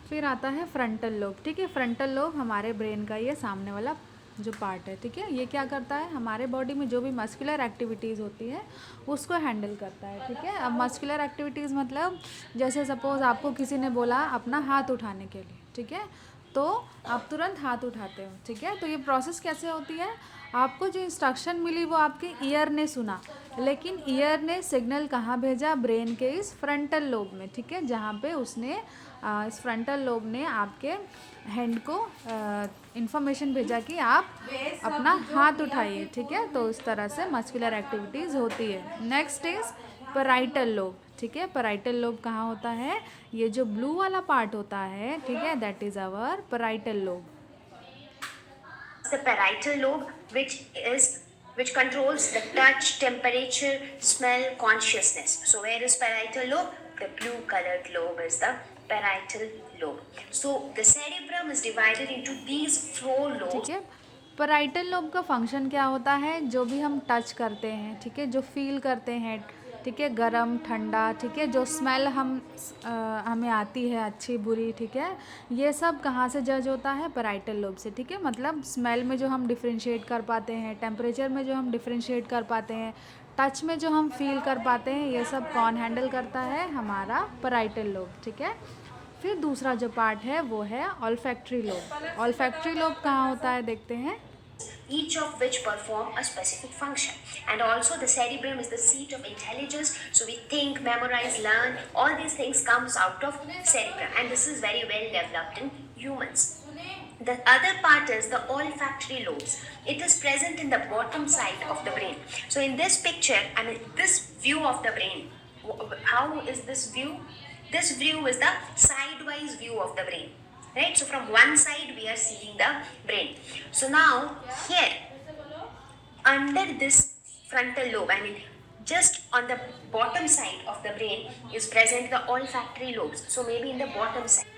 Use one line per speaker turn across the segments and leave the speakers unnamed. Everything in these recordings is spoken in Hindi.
फिर आता है फ्रंटल लोब। ठीक है, फ्रंटल लोब हमारे ब्रेन का ये सामने वाला जो पार्ट है। ठीक है, ये क्या करता है, हमारे बॉडी में जो भी मस्कुलर एक्टिविटीज़ होती है उसको हैंडल करता है। ठीक है, अब मस्कुलर एक्टिविटीज़ मतलब जैसे सपोज़ आपको किसी ने बोला अपना हाथ उठाने के लिए, ठीक है, तो आप तुरंत हाथ उठाते हो। ठीक है, तो ये प्रोसेस कैसे होती है, आपको जो इंस्ट्रक्शन मिली वो आपके ईयर ने सुना, लेकिन ईयर ने सिग्नल कहाँ भेजा, ब्रेन के इस फ्रंटल लोब में। ठीक है, जहाँ पे उसने इस फ्रंटल लोब ने आपके हैंड को इन्फॉर्मेशन भेजा कि आप अपना हाथ उठाइए। ठीक है, तो इस तरह से मस्कुलर एक्टिविटीज़ होती है। Next is parietal lobe. ठीक है, पैराइटल लोब कहाँ होता है, ये जो ब्लू वाला पार्ट होता है, ठीक है, that is our parietal lobe.
The parietal lobe, which controls the touch, temperature, smell, consciousness. So where is parietal lobe? The blue colored lobe is the parietal lobe. So the cerebrum is divided into these four
ठीक
lobes.
है, पैराइटल लोब का फंक्शन क्या होता है, जो भी हम टच करते हैं, ठीक है, जो फील करते हैं, ठीक है, गरम ठंडा, ठीक है, जो स्मेल हमें आती है अच्छी बुरी, ठीक है, ये सब कहाँ से जज होता है, पैराइटल लोब से। ठीक है, मतलब स्मेल में जो हम डिफ्रेंशिएट कर पाते हैं, टेम्परेचर में जो हम डिफ्रेंशिएट कर पाते हैं, टच में जो हम फील कर पाते हैं, ये सब कौन हैंडल करता है, हमारा पैराइटल लोब। ठीक है, फिर दूसरा जो पार्ट है वो है ऑल्फैक्टरी लोब। ऑल्फैक्टरी लोब कहाँ होता है देखते हैं।
Each of which perform a specific function. And also the cerebrum is the seat of intelligence. So we think, memorize, learn. All these things comes out of cerebrum, and this is very well developed in humans. The other part is the olfactory lobes. It is present in the bottom side of the brain. So in this picture, I mean this view of the brain, how is this view? This view is the sidewise view of the brain, right? So from one side we are seeing the brain. So now here under this frontal lobe, I mean just on the bottom side of the brain is present the olfactory lobes. So maybe in the bottom side.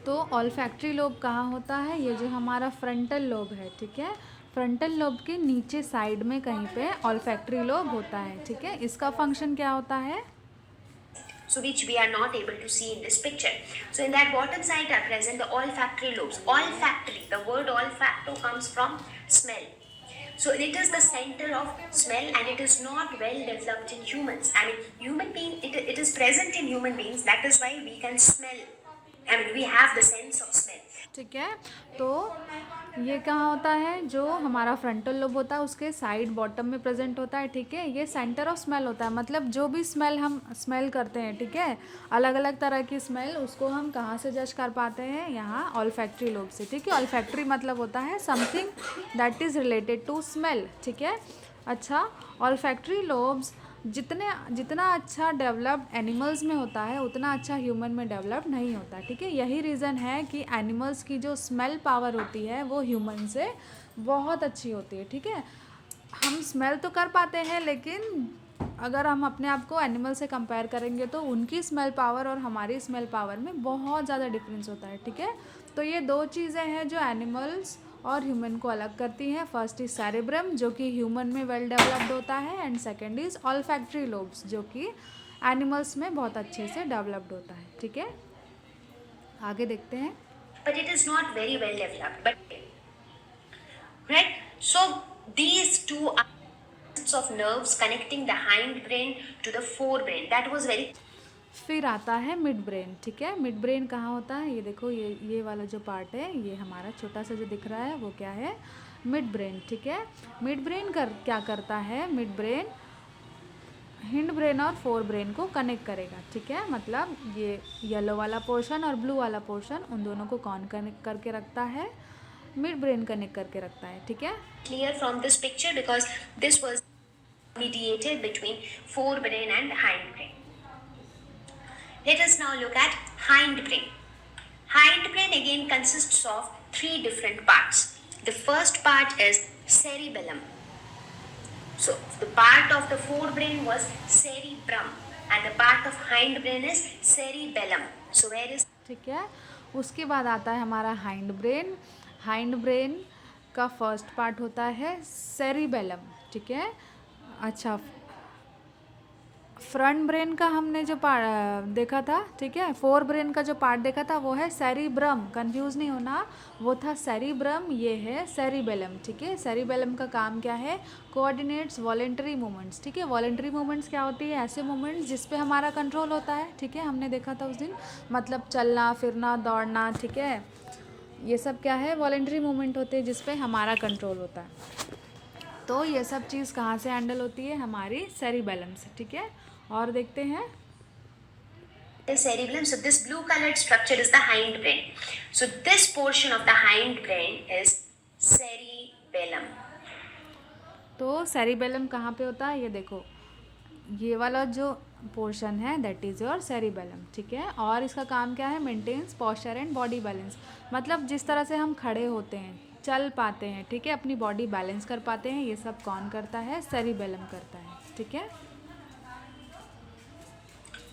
तो ऑल्फैक्टरी लोब कहाँ होता है, ये जो हमारा फ्रंटल लोब है, ठीक है, फ्रंटल लोब के नीचे साइड में कहीं पे ऑल्फैक्टरी लोब होता है। ठीक है, इसका फंक्शन क्या होता है,
So which we are not able to see in this picture. So in that bottom side are present the olfactory lobes. Olfactory, the word olfacto comes from smell. So it is the center of smell, and it is not well developed in humans. I mean, human being, it is present in human beings. That is why we can smell. I mean, we have the sense of smell.
ठीक है, तो ये कहाँ होता है, जो हमारा फ्रंटल लोब होता है उसके साइड बॉटम में प्रेजेंट होता है। ठीक है, ये सेंटर ऑफ स्मेल होता है, मतलब जो भी स्मेल हम स्मेल करते हैं, ठीक है, अलग अलग तरह की स्मेल, उसको हम कहाँ से जज कर पाते हैं, यहाँ ऑल्फैक्टरी लोब से। ठीक है, ऑल्फैक्टरी मतलब होता है something that is related to smell. ठीक है, अच्छा, ऑल्फैक्टरी लोब्स जितना अच्छा डेवलप्ड एनिमल्स में होता है उतना अच्छा ह्यूमन में डेवलप नहीं होता। ठीक है, यही रीज़न है कि एनिमल्स की जो स्मेल पावर होती है वो ह्यूमन से बहुत अच्छी होती है। ठीक है, हम स्मेल तो कर पाते हैं, लेकिन अगर हम अपने आप को एनिमल से कंपेयर करेंगे तो उनकी स्मेल पावर और हमारी स्मेल पावर में बहुत ज़्यादा डिफरेंस होता है। ठीक है, तो ये दो चीज़ें हैं जो एनिमल्स और ह्यूमन को अलग करती हैं। फर्स्ट इज सेरेब्रम जो कि ह्यूमन में वेल डेवलप्ड होता है, and second is olfactory lobes जो कि एनिमल्स में बहुत अच्छे से डेवलप्ड होता है। ठीक है, आगे देखते हैं।
But it is not very well developed. But right. So these two are of nerves connecting the hind brain to the forebrain. That was very.
फिर आता है मिड ब्रेन। ठीक है, मिड ब्रेन कहाँ होता है, ये देखो, ये वाला जो पार्ट है, ये हमारा छोटा सा जो दिख रहा है वो क्या है, मिड ब्रेन। ठीक है, मिड ब्रेन क्या करता है, मिड ब्रेन हिंड ब्रेन और फोर ब्रेन को कनेक्ट करेगा। ठीक है, मतलब ये येलो वाला पोर्शन और ब्लू वाला पोर्शन, उन दोनों को कौन कनेक्ट करके रखता है, मिड ब्रेन कनेक्ट करके रखता है। ठीक है,
Clear from this picture because this was mediated between forebrain and hindbrain. Let us now look at hindbrain. Hindbrain again consists of three different parts. The first part is cerebellum. So the part of the forebrain was cerebrum, and the part of hindbrain is cerebellum. So where is.
ठीक है, उसके बाद आता है हमारा हाइंड ब्रेन। हाइंड ब्रेन का फर्स्ट पार्ट होता है सेरिबेलम। ठीक है, अच्छा, फ्रंट ब्रेन का हमने जो पार्ट देखा था, ठीक है, फोर ब्रेन का जो पार्ट देखा था वो है सेरिब्रम, कंफ्यूज नहीं होना, वो था सेरिब्रम, ये है सेरिबेलम, ठीक है। सेरिबेलम का काम क्या है, कोऑर्डिनेट्स वॉलेंटरी मूवमेंट्स, ठीक है। वॉलेंटरी मूवमेंट्स क्या होती है, ऐसे मूवमेंट्स जिस पे हमारा कंट्रोल होता है, ठीक है, हमने देखा था उस दिन, मतलब चलना फिरना दौड़ना, ठीक है, ये सब क्या है, वॉलेंटरी मूवमेंट होते हैं जिस पे हमारा कंट्रोल होता है। तो ये सब चीज़ कहाँ से हैंडल होती है, हमारी सेरिबेलम से, ठीक है। और देखते हैं
The cerebellum. So this blue colored structure is the hindbrain. So this portion of the hindbrain is cerebellum.
तो सेरिबेलम कहाँ पे होता है, ये देखो, ये वाला जो पोर्शन है दैट इज़ योर सेरिबेलम, ठीक है। और इसका काम क्या है, maintains posture and body balance, मतलब जिस तरह से हम खड़े होते हैं, चल पाते हैं, ठीक है, अपनी बॉडी बैलेंस कर पाते हैं, ये सब कौन करता है, सेरिबेलम करता है, ठीक है।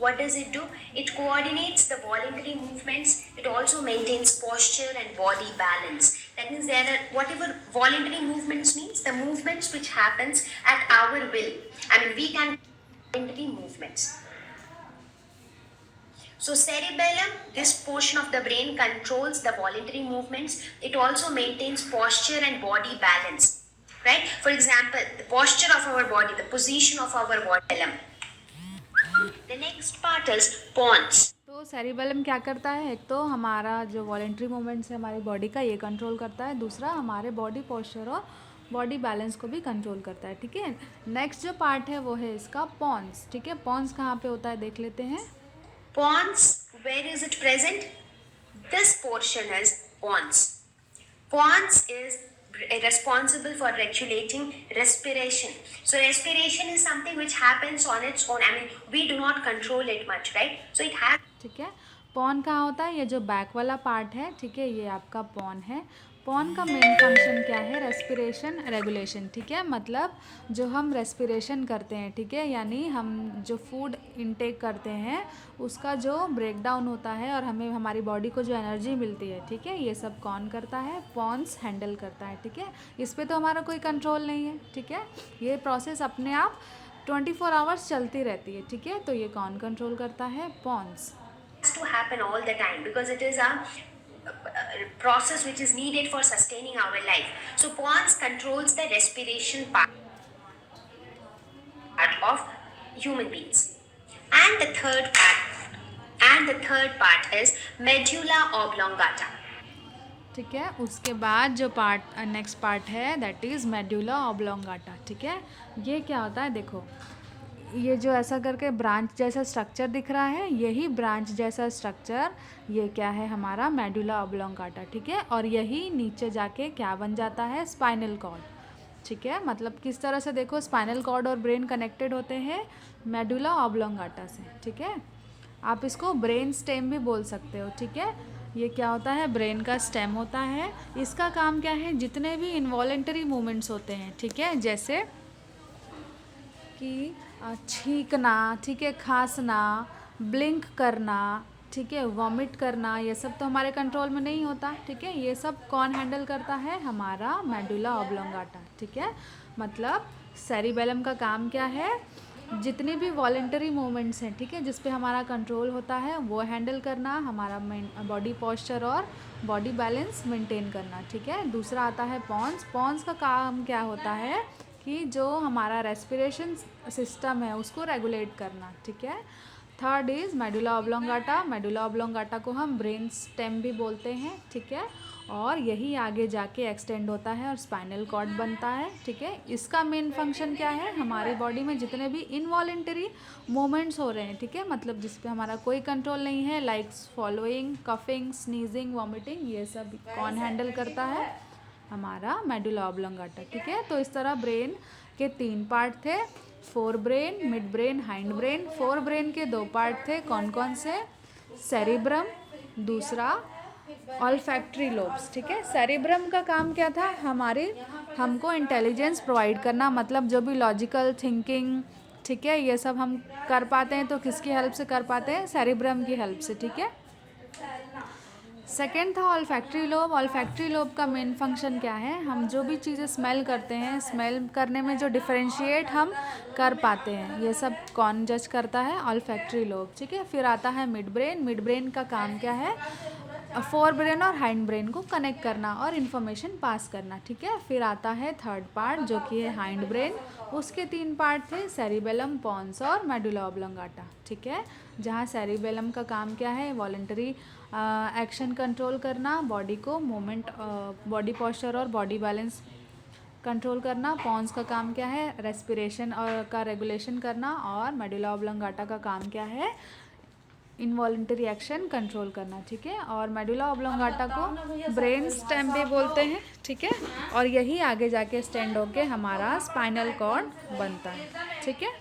What does it do? It coordinates the voluntary movements. It also maintains posture and body balance. That means there are whatever voluntary movements means the movements which happens at our will. I mean we can voluntary movements. So cerebellum, this portion of the brain controls the voluntary movements. It also maintains posture and body balance. Right? For example, the posture of our body, the position of our body. The next part is pons.
तो सेरिबेलम क्या करता है, एक तो हमारा जो वॉलेंट्री मूवमेंट्स है हमारी बॉडी का, ये कंट्रोल करता है, दूसरा हमारे बॉडी पोस्चर और बॉडी बैलेंस को भी कंट्रोल करता है, ठीक है। नेक्स्ट जो पार्ट है वो है इसका पॉन्स, ठीक है। पॉन्स कहाँ पे होता है देख लेते हैं।
Pons, where is it present? This portion is pons. Pons is responsible for regulating respiration. So respiration is something which happens on its own. I mean, we do not control it much, right? So it has.
ठीक है, पॉन कहाँ होता है, ये जो बैक वाला पार्ट है, ठीक है, ये आपका पॉन है। पॉन का मेन फंक्शन क्या है, रेस्पिरेशन रेगुलेशन, ठीक है, मतलब जो हम रेस्पिरेशन करते हैं, ठीक है, यानी हम जो फूड इनटेक करते हैं उसका जो ब्रेकडाउन होता है और हमें हमारी बॉडी को जो एनर्जी मिलती है, ठीक है, ये सब कौन करता है, पॉन्स हैंडल करता है, ठीक है। इस पर तो हमारा कोई कंट्रोल नहीं है, ठीक है, ये प्रोसेस अपने आप 24 आवर्स चलती रहती है, ठीक है, तो ये कौन कंट्रोल करता है, Pond's.
To happen all the time because it is a process which is needed for sustaining our life. So pons controls the respiration part of human beings. And the third part is medulla oblongata.
ठीक है, उसके बाद जो पार्ट नेक्स्ट पार्ट है दैट इज़ मेडुला ऑब्लोंगाटा, ठीक है। ये क्या होता है, देखो, ये जो ऐसा करके ब्रांच जैसा स्ट्रक्चर दिख रहा है, यही ब्रांच जैसा स्ट्रक्चर ये क्या है, हमारा मेडुला ऑब्लोंगाटा, ठीक है। और यही नीचे जाके क्या बन जाता है, स्पाइनल कॉर्ड, ठीक है। मतलब किस तरह से देखो, स्पाइनल कॉर्ड और ब्रेन कनेक्टेड होते हैं मेडुला ऑब्लोंगाटा से, ठीक है। आप इसको ब्रेन स्टेम भी बोल सकते हो, ठीक है। ये क्या होता है, ब्रेन का स्टेम होता है। इसका काम क्या है, जितने भी इनवॉलेंटरी मूवमेंट्स होते हैं, ठीक है, जैसे कि छींकना, ठीक है, खांसना, ब्लिंक करना, ठीक है, वॉमिट करना, ये सब तो हमारे कंट्रोल में नहीं होता, ठीक है। ये सब कौन हैंडल करता है, हमारा मेडुला ऑब्लोंगाटा, ठीक है। मतलब सेरिबेलम का काम क्या है, जितनी भी वॉलेंटरी मूवमेंट्स हैं, ठीक है, जिस पे हमारा कंट्रोल होता है वो हैंडल करना, हमारा बॉडी पोस्चर और बॉडी बैलेंस मेंटेन करना, ठीक है। दूसरा आता है पॉन्स। पॉन्स का काम क्या होता है कि जो हमारा रेस्पिरेशन सिस्टम है उसको रेगुलेट करना, ठीक है। Third is medulla oblongata. Medulla oblongata को हम ब्रेन स्टेम भी बोलते हैं, ठीक है, और यही आगे जाके एक्सटेंड होता है और स्पाइनल कॉर्ड बनता है, ठीक है। इसका मेन फंक्शन क्या है, हमारी बॉडी में जितने भी इनवॉलेंटरी मूवमेंट्स हो रहे हैं, ठीक है, मतलब जिस पे हमारा कोई कंट्रोल नहीं है, like following, coughing, sneezing, vomiting, ये सब कौन हैंडल करता है, हमारा मेडुला ऑब्लोंगाटा, ठीक है। तो इस तरह ब्रेन के 3 पार्ट थे, fore brain, mid brain, hind brain. Fore brain के 2 पार्ट थे, कौन कौन से, सेरिब्रम, दूसरा ऑल्फैक्टरी लोब्स, ठीक है। सेरिब्रम का काम क्या था, हमको इंटेलिजेंस प्रोवाइड करना, मतलब जो भी लॉजिकल थिंकिंग, ठीक है, ये सब हम कर पाते हैं तो किसकी हेल्प से कर पाते हैं, सेरिब्रम की हेल्प से, ठीक है। सेकेंड था ऑल्फैक्टरी लोब। ऑल्फैक्टरी लोब का मेन फंक्शन क्या है, हम जो भी चीज़ें स्मेल करते हैं, स्मेल करने में जो डिफरेंशिएट हम कर पाते हैं, ये सब कौन जज करता है, ऑल्फैक्टरी लोब, ठीक है। फिर आता है मिड ब्रेन। मिड ब्रेन का काम क्या है, फोर ब्रेन और हाइंड ब्रेन को कनेक्ट करना और इन्फॉर्मेशन पास करना, ठीक है। फिर आता है थर्ड पार्ट जो कि है हाइंड ब्रेन। उसके 3 पार्ट थे, सेरिबेलम, पॉन्स और मेडुला ऑब्लोंगाटा, ठीक है। जहाँ सेरिबेलम का काम क्या है, वॉलंटरी एक्शन कंट्रोल करना, बॉडी को मूवमेंट, बॉडी पोस्चर और बॉडी बैलेंस कंट्रोल करना। पॉन्स का काम क्या है, रेस्पिरेशन और का रेगुलेशन करना। और मेडुला ऑब्लोंगाटा का काम क्या है, इनवॉलंटरी एक्शन कंट्रोल करना, ठीक है। और मेडुला ऑब्लोंगाटा को ब्रेन स्टेम भी बोलते हैं, ठीक है। और यही आगे जाके स्टैंड होके हमारा स्पाइनल कॉर्ड बनता है, ठीक है।